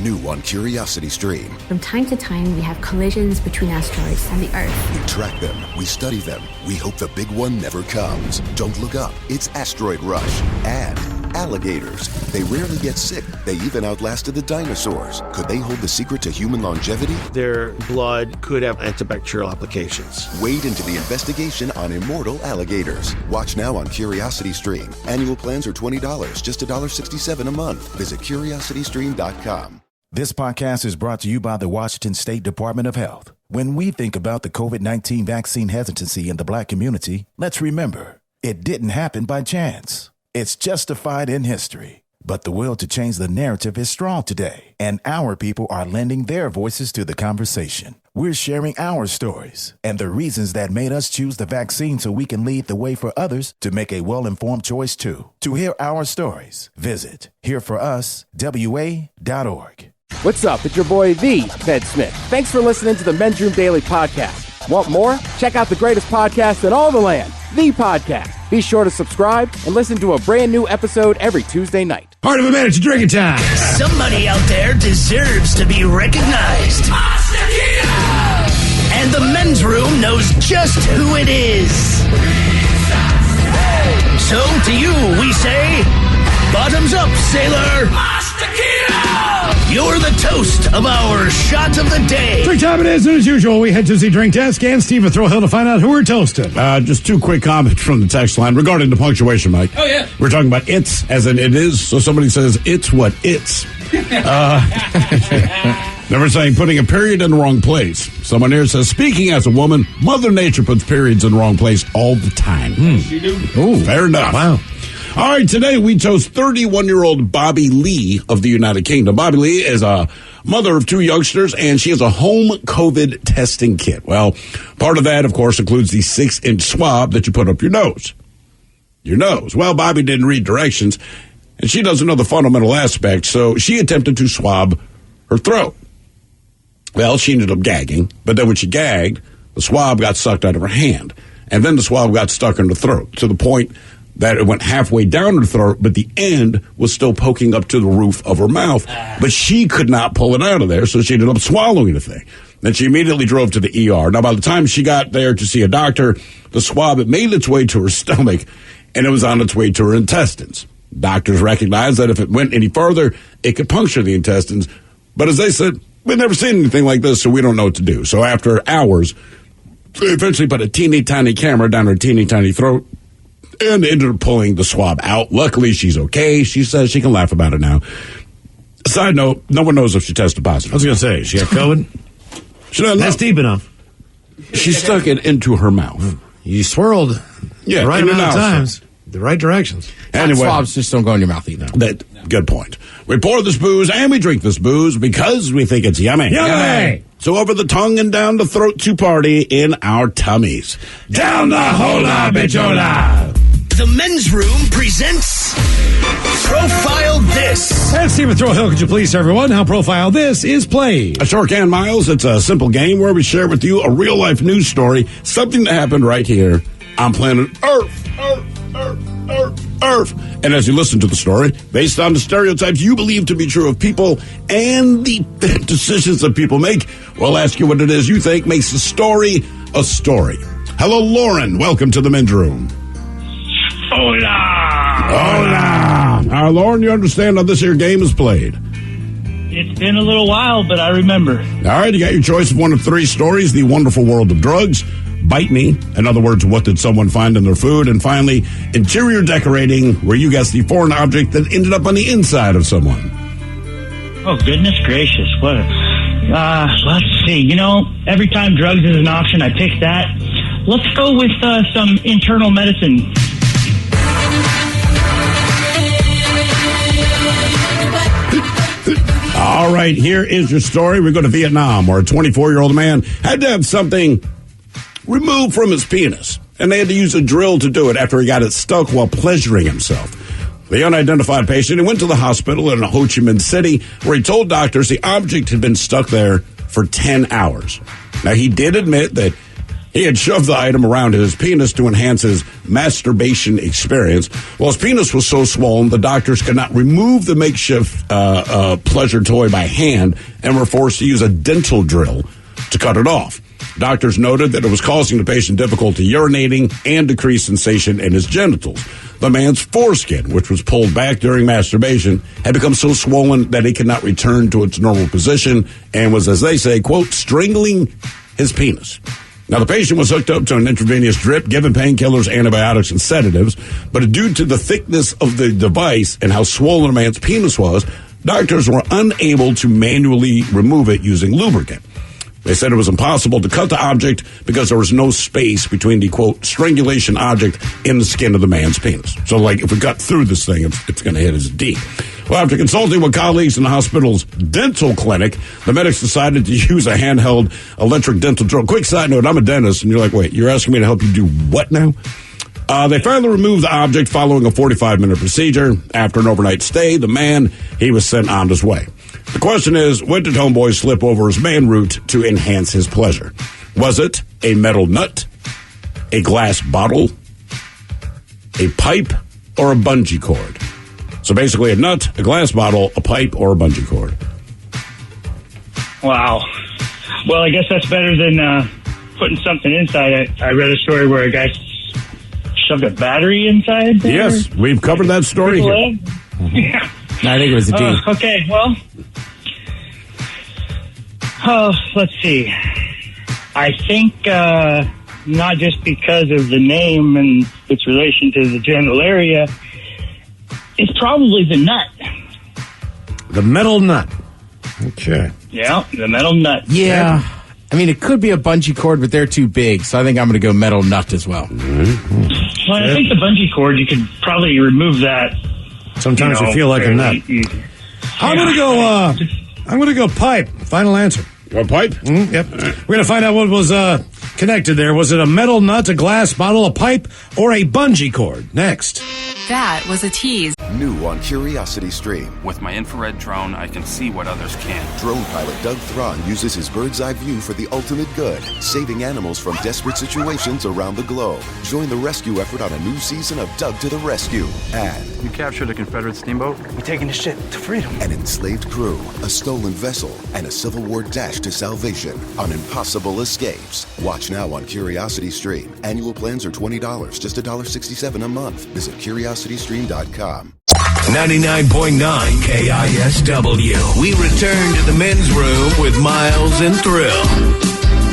New on Curiosity Stream. From time to time, we have collisions between asteroids and the Earth. We track them, we study them, we hope the big one never comes. Don't look up, it's Asteroid Rush. And alligators. They rarely get sick. They even outlasted the dinosaurs. Could they hold the secret to human longevity? Their blood could have antibacterial applications. Wade into the investigation on immortal alligators. Watch now on Curiosity Stream. Annual plans are $20, just $1.67 a month. Visit curiositystream.com. This podcast is brought to you by the Washington State Department of Health. When we think about the COVID-19 vaccine hesitancy in the Black community, let's remember, it didn't happen by chance. It's justified in history. But the will to change the narrative is strong today, and our people are lending their voices to the conversation. We're sharing our stories and the reasons that made us choose the vaccine so we can lead the way for others to make a well-informed choice too. To hear our stories, visit hereforuswa.org. What's up? It's your boy, The Ted Smith. Thanks for listening to the Men's Room Daily Podcast. Want more? Check out the greatest podcast in all the land, The Podcast. Be sure to subscribe and listen to a brand new episode every Tuesday night. Part of a minute to drinking time. Somebody out there deserves to be recognized. And the Men's Room knows just who it is. So to you, we say, bottoms up, sailor. You're the toast of our shot of the day. Drink time it is, and as usual, we head to the drink desk and Steve at Throw Hill to find out who we're toasting. Just two quick comments from the text line regarding the punctuation, Mike. Oh, yeah. We're talking about it's as in it is, so somebody says it's what it's. Never saying putting a period in the wrong place. Someone here says, speaking as a woman, Mother Nature puts periods in the wrong place all the time. Ooh, fair enough. Wow. All right, today we chose 31-year-old Bobby Lee of the United Kingdom. Bobby Lee is a mother of two youngsters, and she has a home COVID testing kit. Well, part of that, of course, includes the 6-inch swab that you put up your nose. Your nose. Well, Bobby didn't read directions, and she doesn't know the fundamental aspect, so she attempted to swab her throat. Well, she ended up gagging, but then when she gagged, the swab got sucked out of her hand, and then the swab got stuck in her throat to the point that it went halfway down her throat, but the end was still poking up to the roof of her mouth. But she could not pull it out of there, so she ended up swallowing the thing. Then she immediately drove to the ER. Now, by the time she got there to see a doctor, the swab had made its way to her stomach, and it was on its way to her intestines. Doctors recognized that if it went any further, it could puncture the intestines. But as they said, we've never seen anything like this, so we don't know what to do. So after hours, they eventually put a teeny tiny camera down her teeny tiny throat and ended up pulling the swab out. Luckily, she's okay. She says she can laugh about it now. Side note, no one knows if she tested positive. I was going to say, she got COVID? She doesn't know. That's deep enough. She stuck it into her mouth. You swirled the right amount of times, the right directions. Anyway, swabs just don't go in your mouth either. Good point. We pour this booze and we drink this booze because we think it's yummy. Yummy! So over the tongue and down the throat to party in our tummies. Down the hola bichola! The Men's Room presents Profile This. And Steve at Throw Hill, could you please tell everyone how Profile This is played? I sure can, Miles. It's a simple game where we share with you a real-life news story, something that happened right here on planet Earth. And as you listen to the story, based on the stereotypes you believe to be true of people and the decisions that people make, we'll ask you what it is you think makes a story a story. Hello, Lauren. Welcome to the Men's Room. Hola! Now, Lauren, you understand how this here game is played? It's been a little while, but I remember. All right, you got your choice of one of three stories: the wonderful world of drugs, bite me, in other words, what did someone find in their food, and finally, interior decorating, where you guess the foreign object that ended up on the inside of someone. Oh, goodness gracious. What? Let's see. You know, every time drugs is an option, I pick that. Let's go with some internal medicine. All right, here is your story. We go to Vietnam, where a 24-year-old man had to have something removed from his penis, and they had to use a drill to do it after he got it stuck while pleasuring himself. The unidentified patient went to the hospital in Ho Chi Minh City, where he told doctors the object had been stuck there for 10 hours. Now, he did admit that He had shoved the item around his penis to enhance his masturbation experience. Well, his penis was so swollen, the doctors could not remove the makeshift pleasure toy by hand and were forced to use a dental drill to cut it off. Doctors noted that it was causing the patient difficulty urinating and decreased sensation in his genitals. The man's foreskin, which was pulled back during masturbation, had become so swollen that it could not return to its normal position and was, as they say, quote, strangling his penis. Now, the patient was hooked up to an intravenous drip, given painkillers, antibiotics, and sedatives, but due to the thickness of the device and how swollen the man's penis was, doctors were unable to manually remove it using lubricant. They said it was impossible to cut the object because there was no space between the, quote, strangulation object and the skin of the man's penis. So, like, if we cut through this thing, it's going to hit his D. Well, after consulting with colleagues in the hospital's dental clinic, the medics decided to use a handheld electric dental drill. Quick side note, I'm a dentist, and you're like, wait, you're asking me to help you do what now? They finally removed the object following a 45-minute procedure. After an overnight stay, the man, he was sent on his way. The question is, what did homeboy slip over his man route to enhance his pleasure? Was it a metal nut, a glass bottle, a pipe, or a bungee cord? So basically a nut, a glass bottle, a pipe, or a bungee cord. Wow. Well, I guess that's better than putting something inside. I read a story where a guy shoved a battery inside there. Yes, we've covered that story here. Yeah. I think it was a D. Okay, well, let's see. I think not just because of the name and its relation to the general area, it's probably the nut. The metal nut. Okay. Yeah, the metal nut. Yeah. I mean, it could be a bungee cord, but they're too big, so I think I'm going to go metal nut as well. Mm-hmm. Well, I think the bungee cord, you could probably remove that. Sometimes you feel like a nut. I'm going to go pipe. Final answer. A pipe? Yep. We're going to find out what was connected there. Was it a metal nut, a glass bottle, a pipe, or a bungee cord? Next. That was a tease. New on Curiosity Stream. With my infrared drone, I can see what others can't. Drone pilot Doug Thron uses his bird's eye view for the ultimate good, saving animals from desperate situations around the globe. Join the rescue effort on a new season of Doug to the Rescue. And You captured a Confederate steamboat? We're taking the ship to freedom. an enslaved crew, a stolen vessel, and a Civil War dash to salvation on impossible escapes. Watch now on Curiosity Stream. Annual plans are $20, just $1.67 a month. Visit curiositystream.com. 99.9 KISW. We return to the men's room with Miles and Thrill.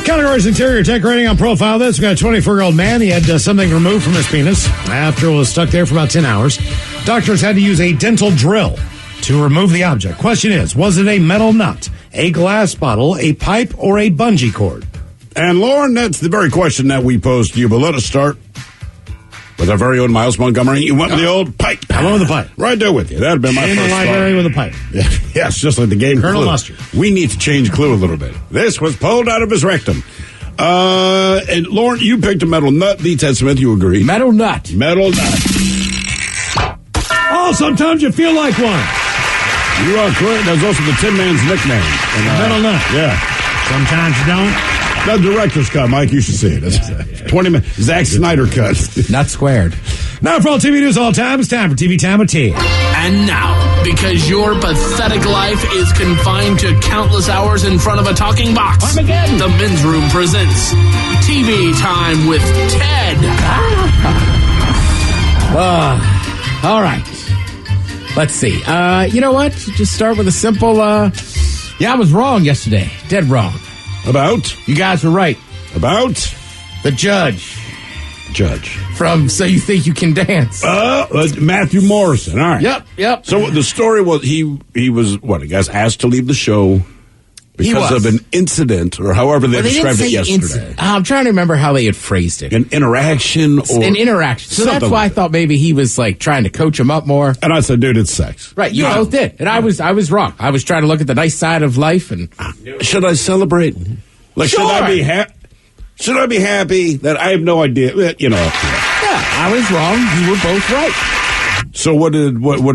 Categories interior tech rating on profile this. We got a 24-year-old man. He had something removed from his penis after it was stuck there for about 10 hours. Doctors had to use a dental drill to remove the object. Question is, was it a metal nut, a glass bottle, a pipe, or a bungee cord? And Lauren, that's the very question that we posed to you, but let us start with our very own Miles Montgomery. You went with the old pipe. I went with the pipe. Right there with you. That would have been my In first the library with a pipe. Yes, just like the game Colonel Clue. Mustard. We need to change Clue a little bit. This was pulled out of his rectum. And Lauren, you picked a metal nut. D. Ted Smith, you agree. Metal nut. Metal nut. Oh, sometimes you feel like one. You are correct. That's also the Tin Man's nickname. And, Metal nut. Yeah. Sometimes you don't. The director's cut, Mike. You should see it. It's 20 minutes. Zack Snyder cut. Not squared. Now for all TV news all time, it's time for TV Time with T. And now, because your pathetic life is confined to countless hours in front of a talking box, the Men's Room presents TV Time with Ted. All right. Let's see. You know what? Just start with a simple, yeah, I was wrong yesterday. Dead wrong. About? You guys were right. About? The judge. From So You Think You Can Dance. Matthew Morrison. All right. Yep. So the story was he was, I guess, asked to leave the show because of an incident, or however they described it yesterday. Incident. I'm trying to remember how they had phrased it. An interaction or... An interaction. So that's why I thought maybe he was, like, trying to coach him up more. And I said, dude, it's sex. Right, you both did. And I was wrong. I was trying to look at the nice side of life and... Should I celebrate? Like, sure. Should I be happy that I have no idea? You know. Yeah, I was wrong. You were both right. So what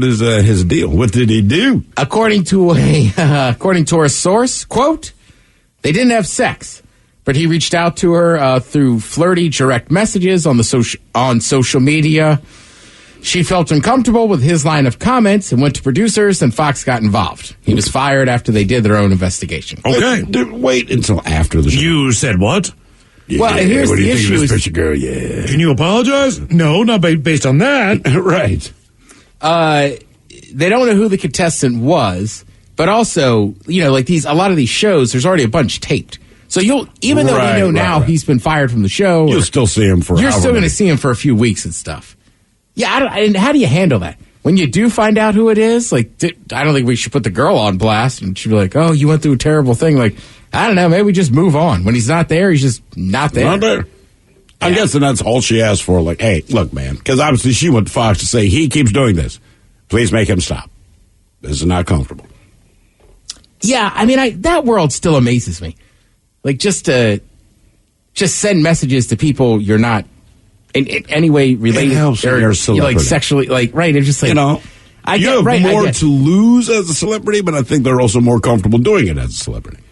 is his deal? What did he do? According to a source, quote, they didn't have sex, But he reached out to her through flirty direct messages on social media. She felt uncomfortable with his line of comments and went to producers, and Fox got involved. He was fired after they did their own investigation. Okay. Wait until after the show. You said what? Yeah, well, and here's what do the you issue think of this is, picture, girl? Yeah. Can you apologize? No, not based on that. Right. They don't know who the contestant was, but also, like a lot of these shows, there's already a bunch taped. So even though we know now he's been fired from the show, you'll still see him for. You're still going to see him for a few weeks and stuff. Yeah, and how do you handle that when you do find out who it is? Like, I don't think we should put the girl on blast and she'd be like, "Oh, you went through a terrible thing." Like, I don't know, maybe we just move on. When he's not there, he's just not there. Not there. I'm guessing that's all she asked for. Like, hey, look, man, because obviously she went to Fox to say he keeps doing this. Please make him stop. This is not comfortable. Yeah, I mean, that world still amazes me. Like, just send messages to people you're not in any way related or like sexually, like, right? It's just like, you have more to lose as a celebrity, but I think they're also more comfortable doing it as a celebrity.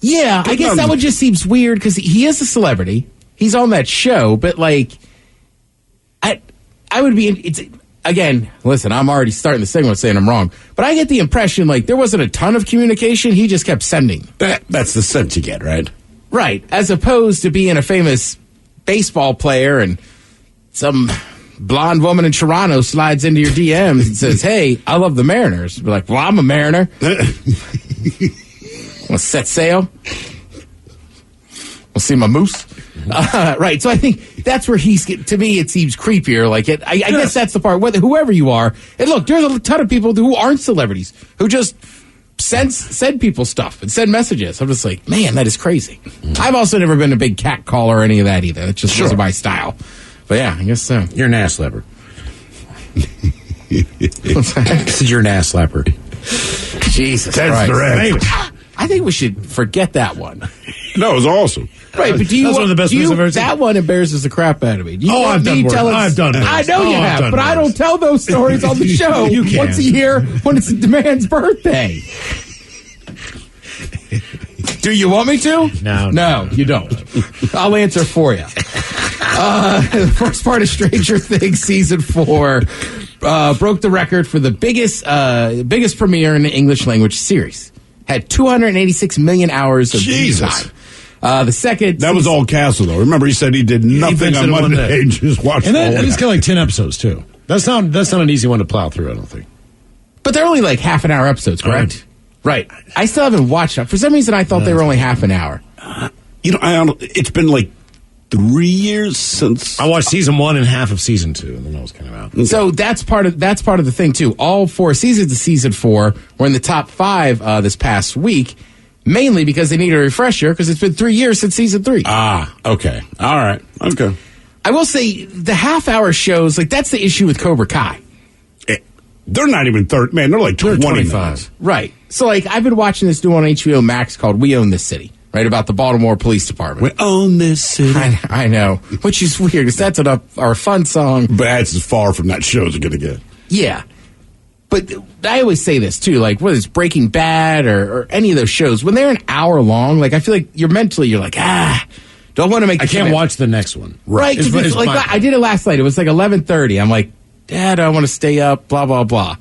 Yeah, I guess that one just seems weird because he is a celebrity. He's on that show, but like, I would be. Again, listen, I'm already starting the segment saying I'm wrong, but I get the impression like there wasn't a ton of communication. He just kept sending. That's the sense you get, right? Right, as opposed to being a famous baseball player and some blonde woman in Toronto slides into your DMs and says, "Hey, I love the Mariners." We're like, "Well, I'm a Mariner." Want to set sail? We'll see my moose. Right, so I think that's where to me, it seems creepier. Like, I guess that's the part, whoever you are. And look, there's a ton of people who aren't celebrities who just send people stuff and send messages. I'm just like, man, that is crazy. I've also never been a big cat caller or any of that either. It just wasn't my style. But yeah, I guess so. You're an ass slapper. You're an ass slapper. Jesus That's Christ. I think we should forget that one. No, it was awesome. Right, but that's one of the best movies I've ever seen. That one embarrasses the crap out of me. I've done worse. I've done worse. I know you have, but I don't tell those stories on the show once a year when it's the man's birthday. Do you want me to? No, you don't. I'll answer for you. The first part of Stranger Things season 4 broke the record for the biggest premiere in the English language series. Had 286 million hours of Jesus. The second... That was all Castle, though. Remember, he said he did nothing on Monday and just watched and it's kind of like 10 episodes, too. That's not an easy one to plow through, I don't think. But they're only like half an hour episodes, correct? Right. I still haven't watched it. For some reason, I thought they were only half an hour. It's been like 3 years since... I watched season 1 and half of season 2, and then I was kind of out. Okay. So that's part of the thing, too. All 4 seasons of season 4 were in the top 5 this past week, mainly because they need a refresher, because it's been 3 years since season 3. Ah, okay. All right. Okay. I will say, the half-hour shows, like, that's the issue with Cobra Kai. They're not even 30. Man, they're like 25. Minutes. Right. So, like, I've been watching this new on HBO Max called We Own This City. Right, about the Baltimore Police Department. We own this city. I know, which is weird because that's our fun song. But that's as far from that show as it's going to get. Yeah. But I always say this, too, like, whether it's Breaking Bad or any of those shows, when they're an hour long, like, I feel like you're like, don't want to make I can't watch the next one. Right. It's like, I did it last night. It was like 11:30. I'm like, Dad, I want to stay up, blah, blah, blah.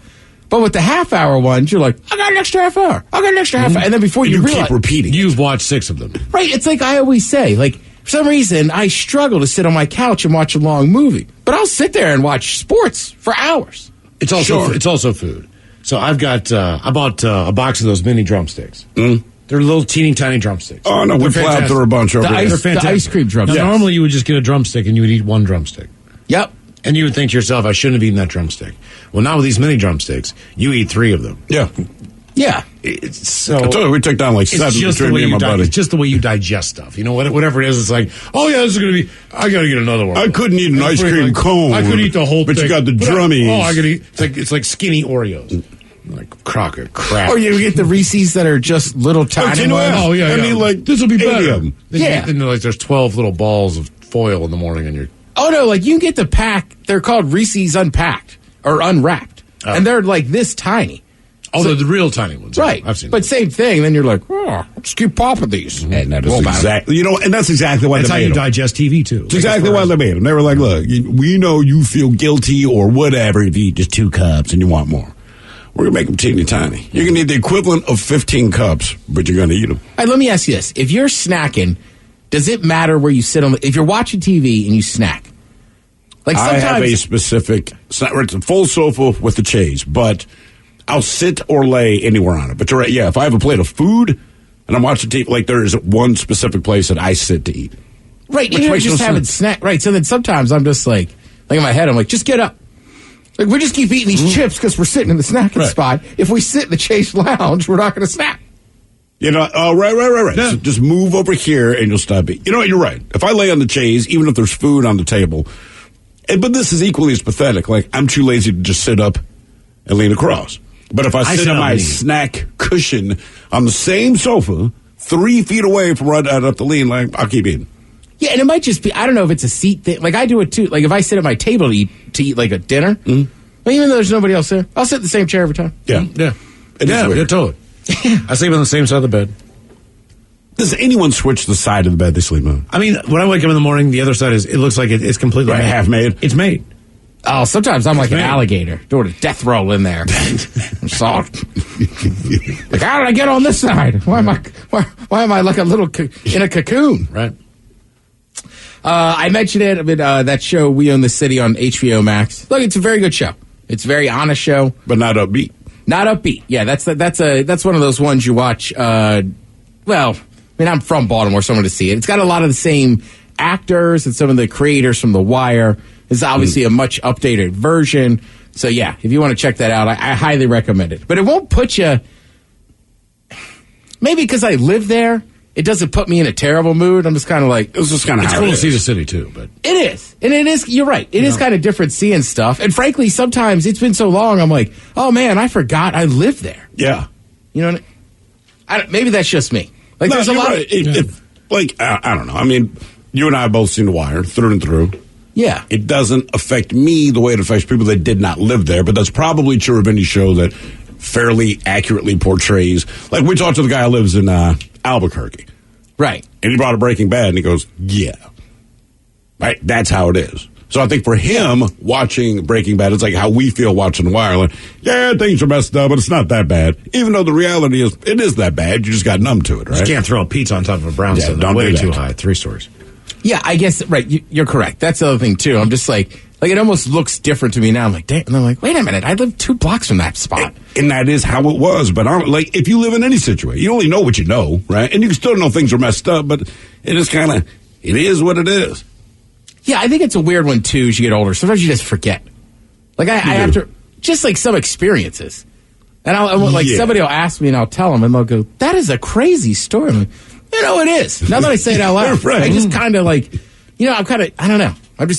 But with the half-hour ones, you're like, I got an extra half hour. And then before you realize... keep repeating. You've watched 6 of them. Right. It's like I always say, like, for some reason, I struggle to sit on my couch and watch a long movie. But I'll sit there and watch sports for hours. It's also food. So I bought a box of those mini drumsticks. They're little teeny tiny drumsticks. Oh, no, we plowed through a bunch over there. The ice cream drumsticks. Now, normally you would just get a drumstick and you would eat one drumstick. Yep. And you would think to yourself, I shouldn't have eaten that drumstick. Well, not with these mini drumsticks. You eat 3 of them. Yeah. Yeah. So I told you, we took down like 7 between me and my buddy. It's just the way you digest stuff. You know, whatever it is, it's like, oh, yeah, this is going to be, I got to get another one. I couldn't eat an ice cream cone. I could eat the whole thing. But you got the drummies. I could eat, it's like skinny Oreos. Like crock of crap. Or you get the Reese's that are just little tiny ones. Oh, yeah. I mean, like, this will be better. Then like, there's 12 little balls of foil in the morning and you're... Oh, no, like, you can get the pack. They're called Reese's Unpacked or Unwrapped. And they're, like, this tiny. Although the real tiny ones. Right. I've seen But them. same thing. Then you're like, oh, just keep popping these. And that is exactly, and that's exactly why That's they how made you them. digest TV, too. It's exactly why they made them. They were like, look, we know you feel guilty or whatever if you eat just 2 cups and you want more. We're going to make them teeny tiny. You're going to need the equivalent of 15 cups, but you're going to eat them. All right, let me ask you this. If you're snacking, does it matter where you sit on if you're watching TV and you snack? Like sometimes I have a specific, it's a full sofa with the chaise, but I'll sit or lay anywhere on it. But you're right, yeah, if I have a plate of food and I'm watching TV, like there is one specific place that I sit to eat. Right, Which you're makes just no having sense. snack. Right, so then sometimes I'm just like in my head, I'm like, just get up. Like, we just keep eating these chips because we're sitting in the snacking spot. If we sit in the Chase Lounge, we're not going to snack. Right. Yeah. So just move over here and you'll stop eating. You know what, you're right. If I lay on the chaise, even if there's food on the table, but this is equally as pathetic. Like, I'm too lazy to just sit up and lean across. But if I sit on my snack cushion on the same sofa, 3 feet away from where I'd have to lean, like, I'll keep eating. Yeah, and it might just be, I don't know if it's a seat thing. Like, I do it too. Like, if I sit at my table to eat like a dinner, but even though there's nobody else there, I'll sit in the same chair every time. Yeah. Yeah, totally. I sleep on the same side of the bed. Does anyone switch the side of the bed they sleep on? I mean, when I wake up in the morning, the other side it looks like it's completely Right, half made. It's made. Oh, sometimes I'm like an made. alligator doing a death roll in there. I'm soft. Like, how did I get on this side? Why am I like a little in a cocoon? Right. I mentioned it. I mean, that show We Own the City on HBO Max. Look, it's a very good show. It's a very honest show, but not upbeat. Not upbeat. Yeah, that's one of those ones you watch. Well, I mean, I'm from Baltimore, so I'm going to see it. It's got a lot of the same actors and some of the creators from The Wire. It's obviously a much updated version. So yeah, if you want to check that out, I highly recommend it. But it won't put you. Maybe because I live there, it doesn't put me in a terrible mood. I'm just kind of like, it's just kind of. It's cool to see the city too, but it is, and it is. You're right. It is kind of different seeing stuff. And frankly, sometimes it's been so long. I'm like, oh man, I forgot I lived there. Yeah, you know. Maybe that's just me. Like, no, there's a lot. Right. I don't know. I mean, you and I have both seen The Wire through and through. Yeah, it doesn't affect me the way it affects people that did not live there. But that's probably true of any show that fairly accurately portrays. Like, we talked to the guy who lives in Albuquerque. Right. And he brought a Breaking Bad, and he goes, yeah. Right? That's how it is. So I think for him, watching Breaking Bad, it's like how we feel watching The Wire. Like, yeah, things are messed up, but it's not that bad. Even though the reality is, it is that bad. You just got numb to it, right? You can't throw a pizza on top of a brownstone. don't way do that. too high. 3 stories. Yeah, I guess, right, you're correct. That's the other thing, too. I'm just like it almost looks different to me now. I'm like, damn. And I'm like, wait a minute, I live 2 blocks from that spot. And that is how it was. But like, if you live in any situation, you only know what you know, right? And you can still know things are messed up, but it is kind of, it is what it is. Yeah, I think it's a weird one, too, as you get older. Sometimes you just forget. Like, I have to, just like some experiences. And somebody will ask me and I'll tell them and they'll go, that is a crazy story. I'm like, you know, it is. Now that I say it out loud, right. I just kind of like, I don't know.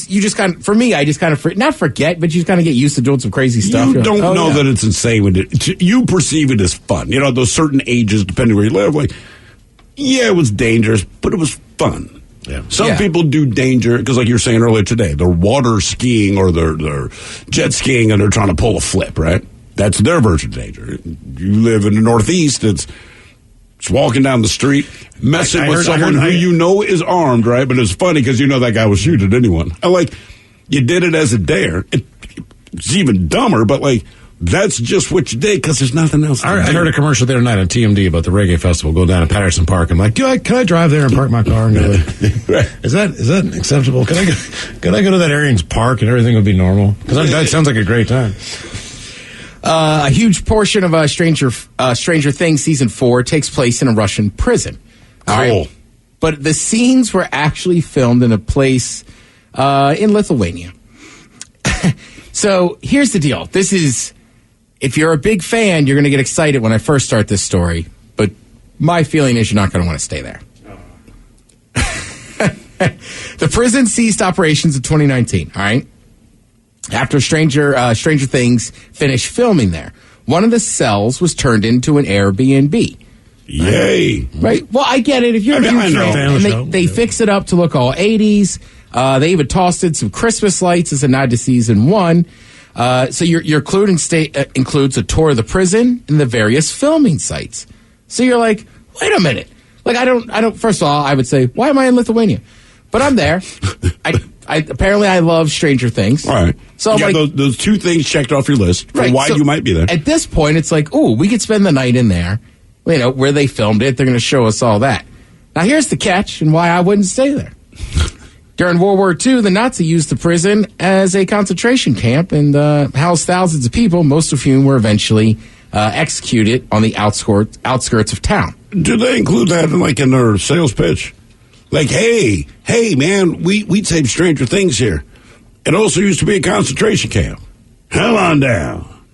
You just kind of, for me, I just kind of, not forget, but you just kind of get used to doing some crazy stuff. You don't know that it's insane when you perceive it as fun. You know, those certain ages, depending where you live, like, yeah, it was dangerous, but it was fun. Yeah. Some people do danger, because like you were saying earlier today, they're water skiing or they're jet skiing and they're trying to pull a flip, right? That's their version of danger. You live in the Northeast, it's walking down the street, messing with someone who you know is armed, right? But it's funny because you know that guy will shoot at anyone. I like, you did it as a dare. It's even dumber, but like, that's just what you did because there's nothing else. I heard a commercial the other night on TMD about the reggae festival. Go down to Patterson Park. I'm like, can I drive there and park my car and go there? Is that acceptable? Can I go to that area and park and everything would be normal? Because that sounds like a great time. A huge portion of Stranger Things season 4 takes place in a Russian prison. Cool. Right? But the scenes were actually filmed in a place in Lithuania. So here's the deal. This is, if you're a big fan, you're going to get excited when I first start this story. But my feeling is you're not going to want to stay there. The prison ceased operations in 2019, all right? After Stranger Things finished filming there. One of the cells was turned into an Airbnb. Yay. Right? Well, I get it. If you're a huge fan, and they fix it up to look all 80s. They even tossed in some Christmas lights as a nod to season 1. So your including includes a tour of the prison and the various filming sites. So you're like, wait a minute. Like, I don't, first of all, I would say, why am I in Lithuania? But I'm there. Apparently I love Stranger Things. All right. So I'm like, those two things checked off your list for why you might be there. At this point, it's like, ooh, we could spend the night in there. You know, where they filmed it. They're going to show us all that. Now, here's the catch and why I wouldn't stay there. During World War II, the Nazi used the prison as a concentration camp and housed thousands of people, most of whom were eventually executed on the outskirts of town. Do they include that in their sales pitch? Like, hey, man, we saved Stranger Things here. It also used to be a concentration camp. Hell on down.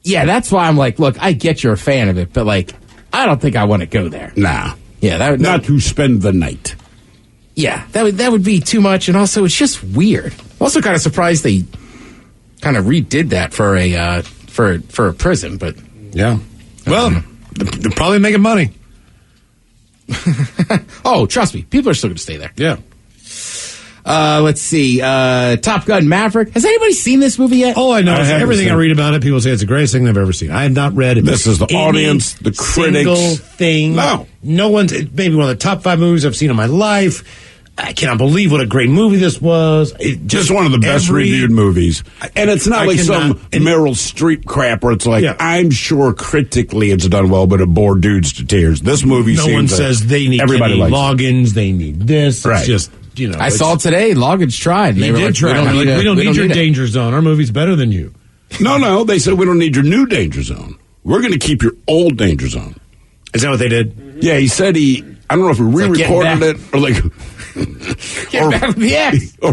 Yeah, that's why I'm like, look, I get you're a fan of it, but like, I don't think I want to go there. Nah. Yeah, not to spend the night. Yeah, that would be too much, and also it's just weird. I'm also kind of surprised they kind of redid that for a prison, but yeah. Well, they're probably making money. Oh, trust me, people are still going to stay there. Yeah. Let's see. Top Gun Maverick. Has anybody seen this movie yet? Oh, I know. Everything I read about it, people say it's the greatest thing they've ever seen. I have not read it. This is the audience, the critics. Single thing. No one's. It's maybe one of the top 5 movies I've seen in my life. I cannot believe what a great movie this was. Just one of the best reviewed movies. And it's not some Meryl Streep crap where it's like, I'm sure critically it's done well, but it bored dudes to tears. This movie no one says they need everybody Kenny Loggins, they need this. Right. It's just, I saw today, Loggins tried. He did try. We don't need your danger zone. Our movie's better than you. No, they said we don't need your new danger zone. We're going to keep your old danger zone. Is that what they did? Yeah, he said I don't know if he re-recorded it or Get back with the X. Or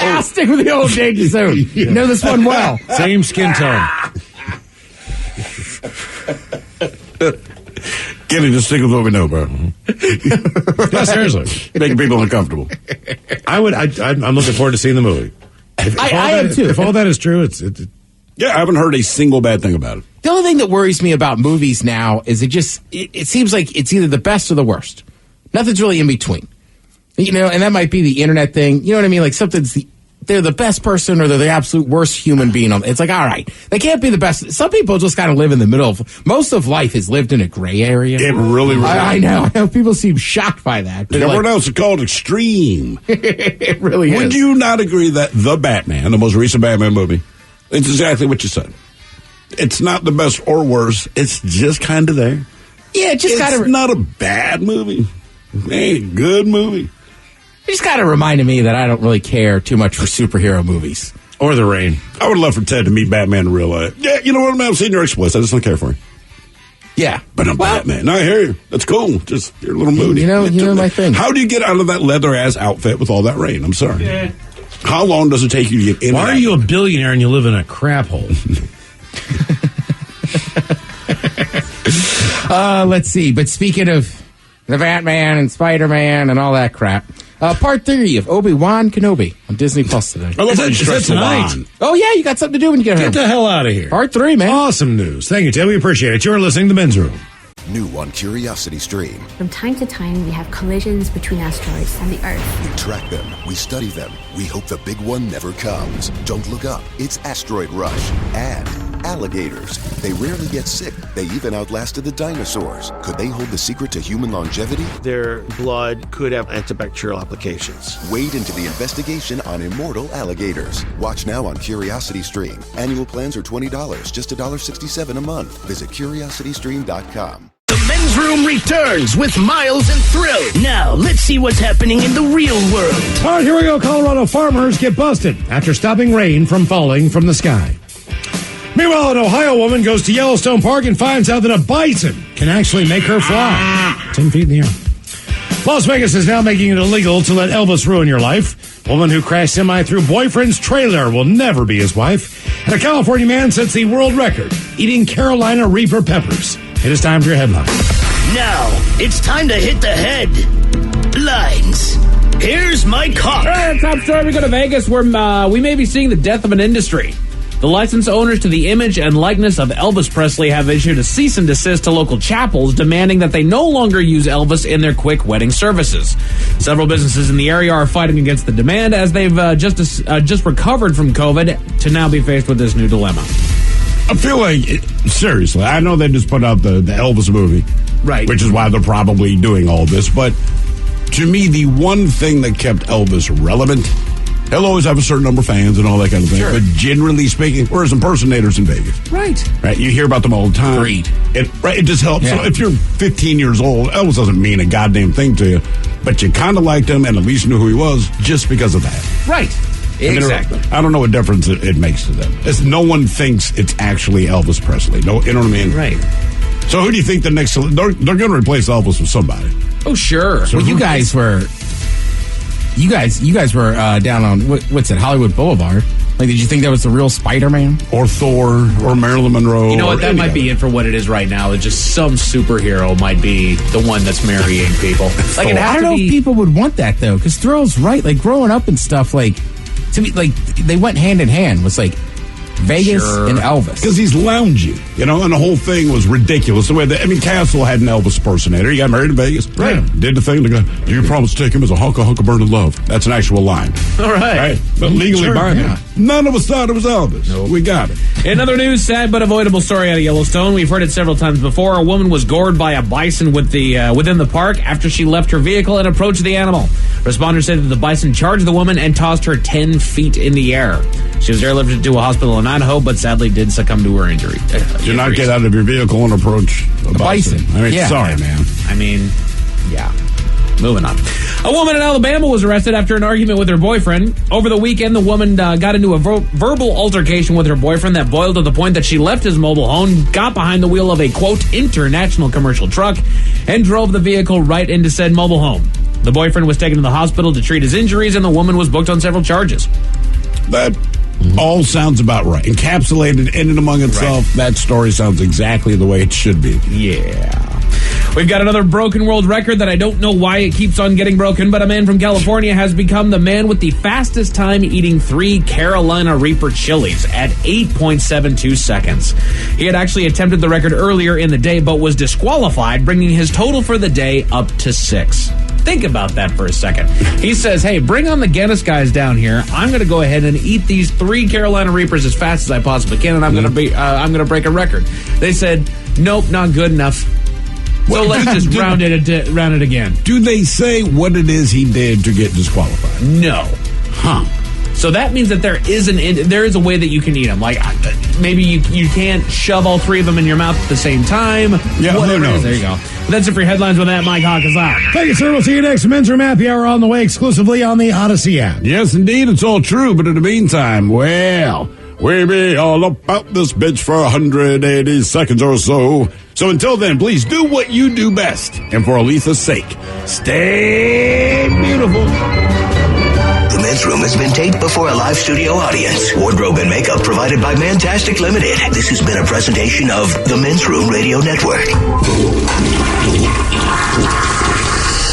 I'll stick with the old danger zone. You know this one well. Same skin tone. Kenny, just stick with what we know, bro. Yeah, seriously. Making people uncomfortable. I'm looking forward to seeing the movie. I am too. If all that is true, it's yeah, I haven't heard a single bad thing about it. The only thing that worries me about movies now is it seems like it's either the best or the worst. Nothing's really in between. And that might be the internet thing. You know what I mean? Like they're the best person or they're the absolute worst human being. It's like, all right, they can't be the best. Some people just kind of live in the middle of, most of life is lived in a gray area. It really I know. People seem shocked by that. Everyone else is called extreme. It really is. Would you not agree that The Batman, the most recent Batman movie, it's exactly what you said. It's not the best or worst. It's just kind of there. Yeah, it's not a bad movie. It ain't a good movie. It just kind of reminded me that I don't really care too much for superhero movies. Or The Rain. I would love for Ted to meet Batman in real life. Yeah, you know what, man? I'm seeing your explicit. I just don't care for him. Yeah. But I'm Batman. No, I hear you. That's cool. Just, you're a little moody. You know my thing. How do you get out of that leather-ass outfit with all that rain? I'm sorry. Yeah. How long does it take you to get in? Why are you a billionaire and you live in a crap hole? Let's see. But speaking of the Batman and Spider-Man and all that crap, part 3 of Obi-Wan Kenobi on Disney Plus today. I love that you stress tonight. Oh, yeah, you got something to do when you get home. Get the hell out of here. Part 3, man. Awesome news. Thank you, Ted. We appreciate it. You're listening to The Men's Room. New on Curiosity Stream. From time to time, we have collisions between asteroids and the Earth. We track them, we study them, we hope the big one never comes. Don't look up, it's Asteroid Rush. And alligators. They rarely get sick, they even outlasted the dinosaurs. Could they hold the secret to human longevity? Their blood could have antibacterial applications. Wade into the investigation on immortal alligators. Watch now on Curiosity Stream. Annual plans are $20, just $1.67 a month. Visit curiositystream.com. The Men's Room returns with Miles and Thrill. Now, let's see what's happening in the real world. All right, here we go. Colorado farmers get busted after stopping rain from falling from the sky. Meanwhile, an Ohio woman goes to Yellowstone Park and finds out that a bison can actually make her fly 10 feet in the air. Las Vegas is now making it illegal to let Elvis ruin your life. Woman who crashed semi through boyfriend's trailer will never be his wife. And a California man sets the world record eating Carolina Reaper peppers. It is time for your headline. Now, it's time to hit the headlines. Here's my cop. All right, top story. We go to Vegas where we may be seeing the death of an industry. The license owners to the image and likeness of Elvis Presley have issued a cease and desist to local chapels, demanding that they no longer use Elvis in their quick wedding services. Several businesses in the area are fighting against the demand as they've just recovered from COVID to now be faced with this new dilemma. I feel like, seriously, I know they just put out the Elvis movie. Right. Which is why they're probably doing all this. But to me, the one thing that kept Elvis relevant, he'll always have a certain number of fans and all that kind of thing. Sure. But generally speaking, whereas impersonators in Vegas. Right. You hear about them all the time. Agreed. It just helps. Yeah. So if you're 15 years old, Elvis doesn't mean a goddamn thing to you. But you kind of liked him and at least knew who he was just because of that. Right. Exactly. I don't know what difference it makes to them. No one thinks it's actually Elvis Presley. No, you know what I mean? Right. So who do you think the next... They're going to replace Elvis with somebody. Oh, sure. So you guys were down on, what's it, Hollywood Boulevard. Like, did you think that was the real Spider-Man? Or Thor, or Marilyn Monroe. You know what? That might be it for what it is right now. It's just some superhero might be the one that's marrying people. Like, it has I don't know if people would want that, though, because Thrill's right. Like, growing up and stuff, like, to me, like, they went hand in hand. Was like Vegas and Elvis. Because he's loungy, and the whole thing was ridiculous. The way Castle had an Elvis impersonator. He got married in Vegas. Right. Yeah, did the thing. Do you promise to take him as a hunk of burning love? That's an actual line. All right. But legally binding. Yeah. None of us thought it was Elvis. Nope. We got it. In other news, sad but avoidable story out of Yellowstone. We've heard it several times before. A woman was gored by a bison within the park after she left her vehicle and approached the animal. Responders said that the bison charged the woman and tossed her 10 feet in the air. She was airlifted to a hospital in Idaho, but sadly did succumb to her injury. Do not get out of your vehicle and approach a bison. Sorry, man. Yeah. Moving on. A woman in Alabama was arrested after an argument with her boyfriend. Over the weekend, the woman got into a verbal altercation with her boyfriend that boiled to the point that she left his mobile home, got behind the wheel of a, quote, international commercial truck, and drove the vehicle right into said mobile home. The boyfriend was taken to the hospital to treat his injuries, and the woman was booked on several charges. That all sounds about right. Encapsulated in and among itself, right. That story sounds exactly the way it should be. Yeah. We've got another broken world record that I don't know why it keeps on getting broken, but a man from California has become the man with the fastest time eating 3 Carolina Reaper chilies at 8.72 seconds. He had actually attempted the record earlier in the day, but was disqualified, bringing his total for the day up to 6. Think about that for a second. He says, hey, bring on the Guinness guys down here. I'm going to go ahead and eat these 3 Carolina Reapers as fast as I possibly can, and I'm going to break a record. They said, nope, not good enough. So let's just round it again. Do they say what it is he did to get disqualified? No. Huh. So that means that there is a way that you can eat them. Like, maybe you can't shove all 3 of them in your mouth at the same time. Yeah, who knows? There you go. But that's it for your headlines with that. Mike Hawk is out. Thank you, sir. We'll see you next. Men's Room Happy Hour on the way exclusively on the Odyssey app. Yes, indeed. It's all true. But in the meantime, well, we be all about this bitch for 180 seconds or so. So until then, please do what you do best. And for Aletha's sake, stay beautiful. The Men's Room has been taped before a live studio audience. Wardrobe and makeup provided by Mantastic Limited. This has been a presentation of the Men's Room Radio Network.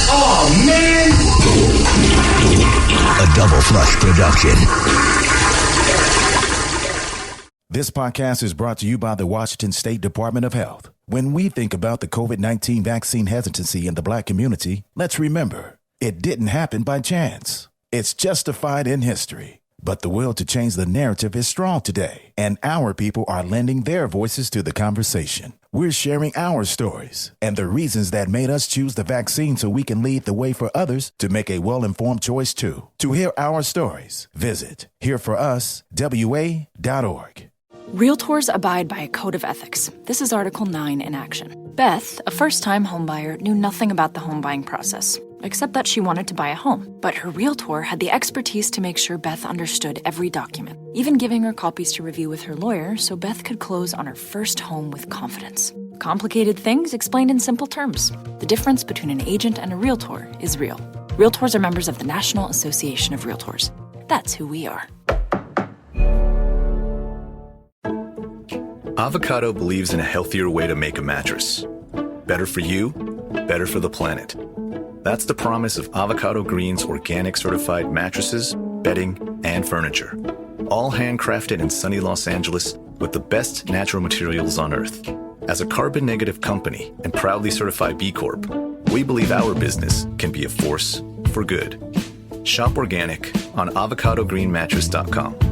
Oh, man! A Double Flush production. This podcast is brought to you by the Washington State Department of Health. When we think about the COVID-19 vaccine hesitancy in the Black community, let's remember, it didn't happen by chance. It's justified in history. But the will to change the narrative is strong today, and our people are lending their voices to the conversation. We're sharing our stories and the reasons that made us choose the vaccine so we can lead the way for others to make a well-informed choice too. To hear our stories, visit hereforuswa.org. Realtors abide by a code of ethics. This is Article 9 in action. Beth, a first-time homebuyer, knew nothing about the home buying process, except that she wanted to buy a home. But her realtor had the expertise to make sure Beth understood every document, even giving her copies to review with her lawyer so Beth could close on her first home with confidence. Complicated things explained in simple terms. The difference between an agent and a realtor is real. Realtors are members of the National Association of Realtors. That's who we are. Avocado believes in a healthier way to make a mattress. Better for you, better for the planet. That's the promise of Avocado Green's organic certified mattresses, bedding, and furniture. all handcrafted in sunny Los Angeles with the best natural materials on Earth. As a carbon-negative company and proudly certified B Corp, we believe our business can be a force for good. Shop organic on avocadogreenmattress.com.